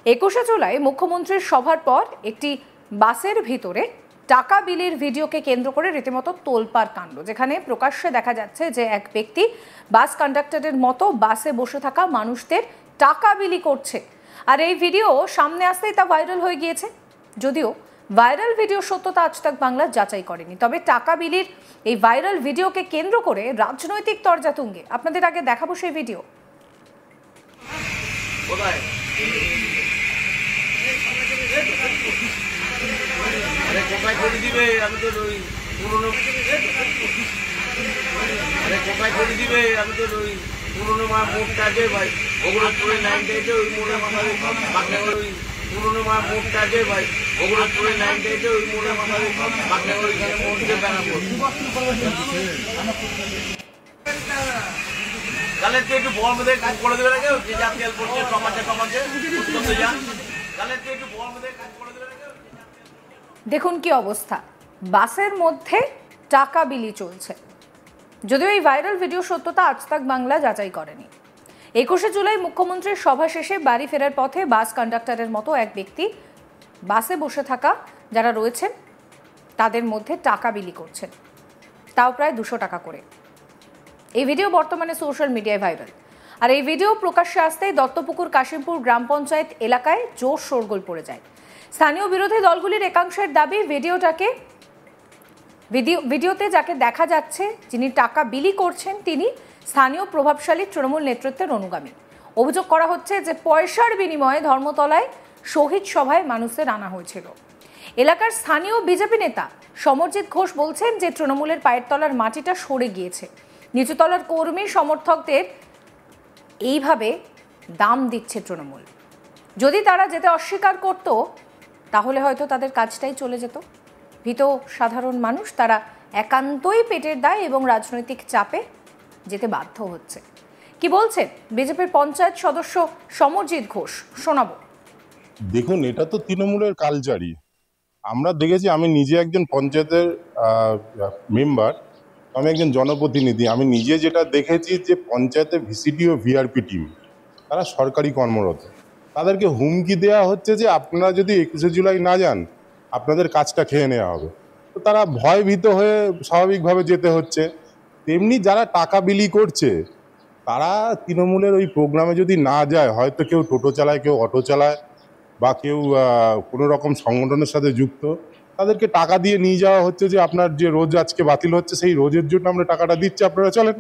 21শে জুলাই মুখ্যমন্ত্রীর সভার পর একটি বাসের ভিতরে টাকা বিলির ভিডিওকে কেন্দ্র করে রীতিমতো তোলপাড় কাণ্ড, যেখানে প্রকাশ্যে দেখা যাচ্ছে যে এক ব্যক্তি বাস কন্ডাক্টরের মতো বাসে বসে থাকা মানুষদের টাকা বিলি করছে। আর এই ভিডিও সামনে আসতেই তা ভাইরাল হয়ে গিয়েছে। যদিও ভাইরাল ভিডিও সত্যতা আজ তাক বাংলা যাচাই করেনি, তবে টাকা বিলির এই ভাইরাল ভিডিওকে কেন্দ্র করে রাজনৈতিক তরজা তুঙ্গে। আপনাদের আগে দেখাবো সেই ভিডিও। কোথায় করে দিবে? আমি তো ওই পুরোনো কোথায় করে দিবে? আমি তো ওই পুরোনো মা মোড়টা আছে ভাই, ওগুলো পুরো নাইনটা আছে ওই মোড়ে মাথায় বাঁকলে ওই পুরোনো মা মোড়টা আছে ভাই, ওগুলো পুরো নাইনটা আছে ওই মোড়ে মাথায় বাঁকলে ওইখানে মোড়তে বেড়াবো। তাহলে তুই একটু বল মধ্যে কাজ করে দেবে না কেউ, যে যা তেল পড়ছে টমাটে করতে যান, তাহলে তুই একটু বল মধ্যে কাজ করে দেবে না কেউ। দেখুন কি অবস্থা, বাসের মধ্যে টাকা বিলি চলছে। যদিও এই ভাইরাল ভিডিও সত্যতা আজ তাক বাংলা যাচাই করেনি। 21শে জুলাই মুখ্যমন্ত্রীর সভা শেষে বাড়ি ফেরার পথে বাস কন্ডাক্টরের মতো এক ব্যক্তি বাসে বসে থাকা যারা রয়েছেন তাদের মধ্যে টাকা বিলি করছেন, তাও প্রায় 200 টাকা করে। এই ভিডিও বর্তমানে সোশ্যাল মিডিয়ায় ভাইরাল। আর এই ভিডিও প্রকাশ্যে আসতেই দত্তপুকুর কাশিমপুর গ্রাম পঞ্চায়েত এলাকায় জোর শোরগোল পড়ে যায়। স্থানীয় বিরোধী দলগুলির একাংশের দাবি ভিডিওতে যাকে দেখা যাচ্ছে যিনি টাকা বিলি করছেন তিনি স্থানীয় প্রভাবশালী তৃণমূল নেতৃত্বের অনুগামী। অভিযোগ করা হচ্ছে যে পয়সার বিনিময়ে ধর্মতলায় শহীদ সভায় মানুষদের আনা হয়েছিল। এলাকার স্থানীয় বিজেপি নেতা সমরজিৎ ঘোষ বলছেন যে তৃণমূলের পায়ের তলার মাটিটা সরে গিয়েছে, নিচুতলার কর্মী সমর্থকদের এইভাবে দাম দিচ্ছে তৃণমূল। যদি তারা যেতে অস্বীকার করত তাহলে হয়তো তাদের কাজটাই চলে যেত। ভীত সাধারণ মানুষ তারা একান্তই পেটের দায় এবং রাজনৈতিক চাপে যেতে বাধ্য হচ্ছে। কি বলছেন বিজেপির পঞ্চায়েত সদস্য সমরজিৎ ঘোষ, শোনাবো। দেখুন, এটা তো তৃণমূলের কালচারই আমরা দেখেছি। আমি নিজে একজন পঞ্চায়েতের মেম্বার, আমি একজন জনপ্রতিনিধি। আমি নিজে যেটা দেখেছি যে পঞ্চায়েতের ভিসিডি ও ভিআরপি টিম তারা সরকারি কর্মরত, তাদেরকে হুমকি দেওয়া হচ্ছে যে আপনারা যদি 21শে জুলাই না যান আপনাদের কাজটা খেয়ে নেওয়া হবে। তো তারা ভয়ভীত হয়ে স্বাভাবিকভাবে যেতে হচ্ছে। তেমনি যারা টাকা বিলি করছে তারা তৃণমূলের ওই প্রোগ্রামে যদি না যায়, হয়তো কেউ টোটো চালায়, কেউ অটো চালায়, বা কেউ কোনো রকম সংগঠনের সাথে যুক্ত, তাদেরকে টাকা দিয়ে নিয়ে যাওয়া হচ্ছে যে আপনার যে রোজ আজকে বাতিল হচ্ছে সেই রোজের জন্য আমরা টাকাটা দিচ্ছি, আপনারা চলেন।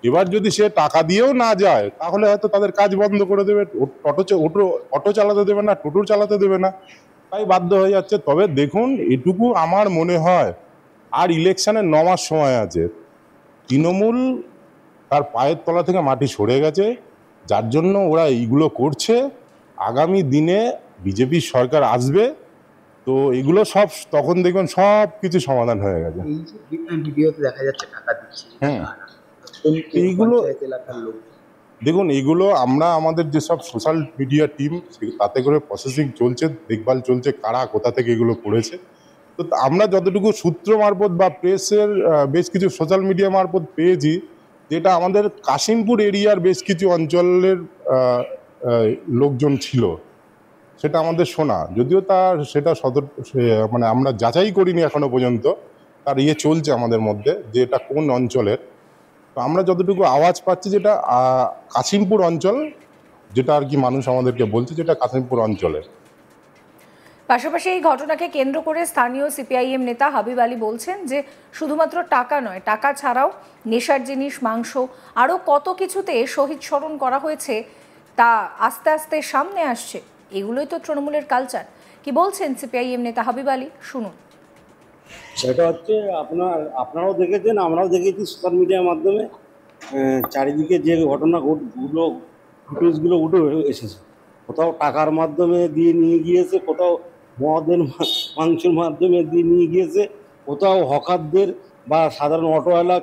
এবার যদি সে টাকা দিয়েও না যায় তাহলে হয়তো তাদের কাজ বন্ধ করে দেবে, অটো চালাতে দেবে না, টোটো চালাতে দেবে না, তাই বাধ্য হয়ে যাচ্ছে। তবে দেখুন, এটুকু আমার মনে হয় আর ইলেকশনের 9 মাস সময় আছে। তৃণমূল তার পায়ের তলা থেকে মাটি সরে গেছে, যার জন্য ওরা এইগুলো করছে। আগামী দিনে বিজেপির সরকার আসবে, তো এগুলো সব তখন দেখবেন সব কিছু সমাধান হয়ে গেছে। ভিডিওতে দেখা যাচ্ছে টাকা দিচ্ছে, এইগুলো দেখুন, এগুলো আমরা আমাদের যেসব সোশ্যাল মিডিয়া টিম তাতে করে প্রসেসিং চলছে, দেখভাল চলছে কারা কোথা থেকে এগুলো করেছে। তো আমরা যতটুকু সূত্র মারফত বা প্রেসের বেশ কিছু সোশ্যাল মিডিয়া মারফত পেয়েছি, যেটা আমাদের কাশিমপুর এরিয়ার বেশ কিছু অঞ্চলের লোকজন ছিল, সেটা আমাদের শোনা। যদিও সেটা মানে আমরা যাচাই করিনি এখনো পর্যন্ত, তার চলছে আমাদের মধ্যে যে এটা কোন অঞ্চলের। তো আমরা যতটুকু আওয়াজ পাচ্ছি যেটা কাশিমপুর অঞ্চল, যেটা আর কি মানুষ আমাদেরকে বলছে, যেটা কাশিমপুর অঞ্চলের। পাশাপাশি এই ঘটনাকে কেন্দ্র করে স্থানীয় সিপিআইএম নেতা হাবিব আলী বলছেন যে শুধুমাত্র টাকা নয়, টাকা ছাড়াও নেশার জিনিস, মাংস, আরও কত কিছুতে শহীদ স্মরণ করা হয়েছে তা আস্তে আস্তে সামনে আসছে। এগুলোই তো তৃণমূলের কালচার। কি বলছেন সিপিআইএম নেতা হাবিব আলী, শুনুন। সেটা হচ্ছে আপনারাও দেখেছেন, আমরাও দেখেছি সোশ্যাল মিডিয়ার মাধ্যমে চারিদিকে যে ফুটেজগুলো উঠে এসেছে। কোথাও টাকার মাধ্যমে দিয়ে নিয়ে গিয়েছে, কোথাও মদের মাংসের মাধ্যমে দিয়ে নিয়ে গিয়েছে, কোথাও হকারদের বা সাধারণ অটোওয়ালা,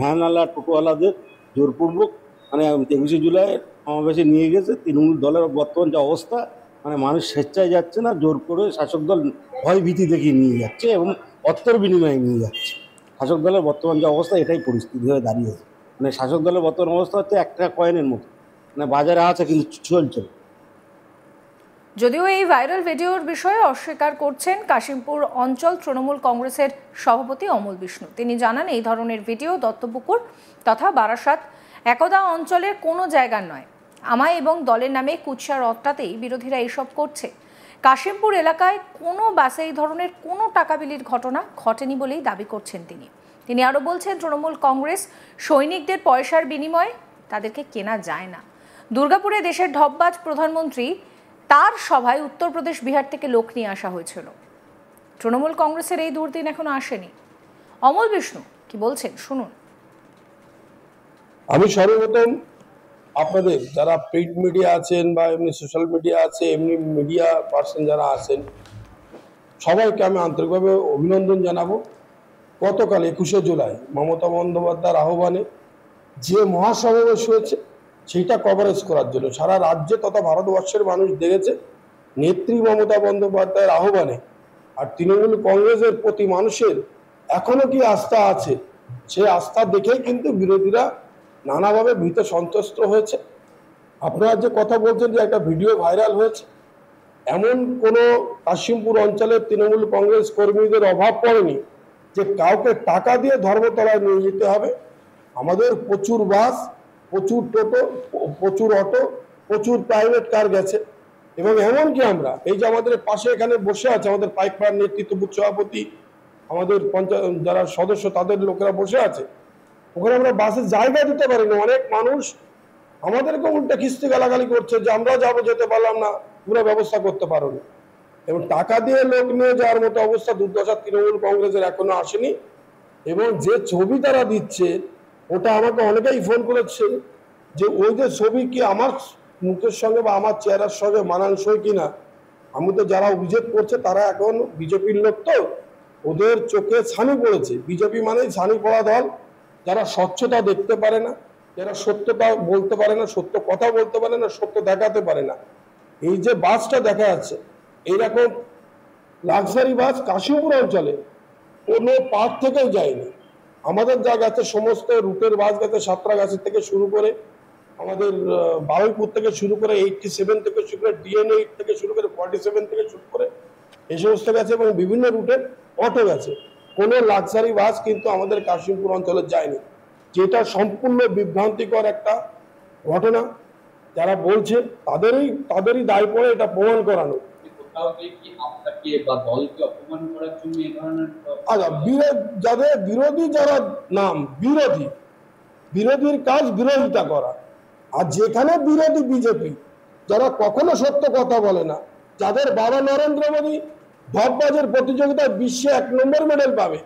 ভ্যানওয়ালা, টোটোওয়ালাদের জোরপূর্বক মানে 21শে জুলাই সমাবেশে নিয়ে গেছে। তৃণমূল দলের বর্তমান যে অবস্থা, মানে মানুষ স্বেচ্ছায় যাচ্ছে না, জোর করে শাসক দল ভয় ভীতি দেখিয়ে নিয়ে যাচ্ছে এবং অর্থের বিনিময়ে নিয়ে যাচ্ছে। শাসক দলের বর্তমান যে অবস্থা, এটাই পরিস্থিতি হয়ে দাঁড়িয়েছে। মানে শাসক দলের বর্তমান অবস্থা হচ্ছে একটা কয়েনের মতো, মানে বাজারে আছে কিন্তু চলছে। যদিও এই ভাইরাল ভিডিওর বিষয়ে অস্বীকার করছেন কাশিমপুর অঞ্চল তৃণমূল কংগ্রেসের সভাপতি অমল বিষ্ণু। তিনি জানান, এই ধরনের ভিডিও দত্তপুকুর তথা বারাসাত একদা অঞ্চলের কোনো জায়গার নয়। আমায় এবং দলের নামে কুৎসা রটটাতেই বিরোধীরা এইসব করছে। কাশিমপুর এলাকায় কোনো বাসে এই ধরনের কোনো টাকা বিলির ঘটনা ঘটেনি বলেই দাবি করছেন তিনি। তিনি আরও বলছেন, তৃণমূল কংগ্রেস সৈনিকদের পয়সার বিনিময়ে তাদেরকে কেনা যায় না। দুর্গাপুরে দেশের ঢপবাজ প্রধানমন্ত্রী, তার সভায় উত্তরপ্রদেশ বিহার থেকে লোক নিয়ে আসা হয়েছিল। তৃণমূল কংগ্রেসের এই দুর্দিন এখনো আসেনি। অমল বিষ্ণু কি বলছেন শুনুন। আমি সর্বপ্রথম আপনাদের যারা প্রিন্ট মিডিয়া আছেন বা এমনি সোশ্যাল মিডিয়া আছে, এমনি মিডিয়া পার্সন যারা আছেন, সবাইকে আমি আন্তরিকভাবে অভিনন্দন জানাবো। গতকাল 21শে জুলাই মমতা বন্দ্যোপাধ্যায়ের আহ্বানে যে মহাসমাবেশ হয়েছে সেইটা কভারেজ করার জন্য সারা রাজ্যে তথা ভারতবর্ষের মানুষ দেখেছে নেত্রী মমতা বন্দ্যোপাধ্যায়ের আহ্বানে আর তৃণমূল কংগ্রেসের প্রতি মানুষের এখনো কি আস্থা আছে, সেই আস্থা দেখেই কিন্তু বিরোধীরা নানাভাবে ভীত সন্ত্রস্ত হয়েছে। আপনারা যে কথা বলছেন যে একটা ভিডিও ভাইরাল হয়েছে, এমন কোনো কাশিমপুর অঞ্চলের তৃণমূল কংগ্রেস কর্মীদের অভাব পড়েনি যে কাউকে টাকা দিয়ে ধর্মতলায় নিয়ে যেতে হবে। আমাদের প্রচুর বাস, প্রচুর টোটো, প্রচুর অটো, প্রচুর প্রাইভেট কার গেছে এবং এমনকি আমরা এই যে আমাদের পাশে এখানে বসে আছে আমাদের পাইকপাড়ার নেতৃত্ব বুথ সভাপতি, আমাদের পঞ্চায়েত যারা সদস্য তাদের লোকেরা বসে আছে, ওখানে আমরা বাসে জায়গা দিতে পারি না। অনেক মানুষ আমাদেরকে উল্টে খিস্তি গালাগালি করছে যে আমরা যাবো, যেতে পারলাম না, পুরো ব্যবস্থা করতে পারো না। এবং টাকা দিয়ে লোক নিয়ে যাওয়ার মতো অবস্থা দুর্দশা তৃণমূল কংগ্রেসের এখনো আসেনি। এবং যে ছবি তারা দিচ্ছে ওটা আমাকে অনেকেই ফোন করেছে যে ওই যে ছবি কি আমার মুখের সঙ্গে বা আমার চেহারার সঙ্গে মানানসই কিনা। আমি তো যারা অভিযোগ করছে তারা এখন বিজেপির লোক, তো ওদের চোখে ছানি পড়েছে। বিজেপি মানেই ছানি পড়া দল, যারা স্বচ্ছতা দেখতে পারে না, যারা সত্যতা বলতে পারে না, সত্য কথা বলতে পারে না, সত্য দেখাতে পারে না। এই যে বাসটা দেখা যাচ্ছে এইরকম লাক্সারি বাস কাশিমপুর অঞ্চলে কোনো পার্ক থেকেও যায়নি। আমাদের যা গেছে সমস্ত রুটের বাস গেছে, সাঁতরাগাছি থেকে শুরু করে আমাদের বারুইপুর থেকে শুরু করে 87 থেকে শুরু করে DN8 থেকে শুরু করে 47 থেকে শুরু করে এই সমস্ত গেছে এবং বিভিন্ন রুটের অটো গেছে। কোনো লাক্সারি বাস কিন্তু আমাদের কাশিমপুর অঞ্চলে যায়নি, যেটা সম্পূর্ণ বিভ্রান্তিকর একটা ঘটনা। যারা বলছে তাদেরই দায় পড়ে এটা প্রমাণ করানো। যাদের বিরোধী যারা নাম বিরোধীর কাজ বিরোধিতা করা, আর যেখানে বিরোধী বিজেপি যারা কখনো সত্য কথা বলে না, যাদের বাবা নরেন্দ্র মোদী ঢপবাজের প্রতিযোগিতায় বিশ্বে 1 নম্বর মেডেল পাবে,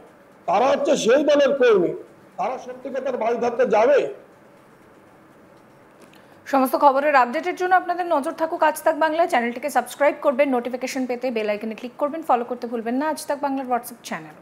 তারা হচ্ছে সেই দলের কর্মী। তারা সত্যি কথার বাড়ি ধরতে যাবে? সমস্ত খবরের আপডেটের জন্য আপনাদের নজর থাকুক আজ তাক বাংলা। চ্যানেলটিকে সাবস্ক্রাইব করবেন, নোটিফিকেশন পেতে বেল আইকনে ক্লিক করবেন, ফলো করতে ভুলবেন না আজ তাক বাংলার হোয়াটসঅ্যাপ চ্যানেল।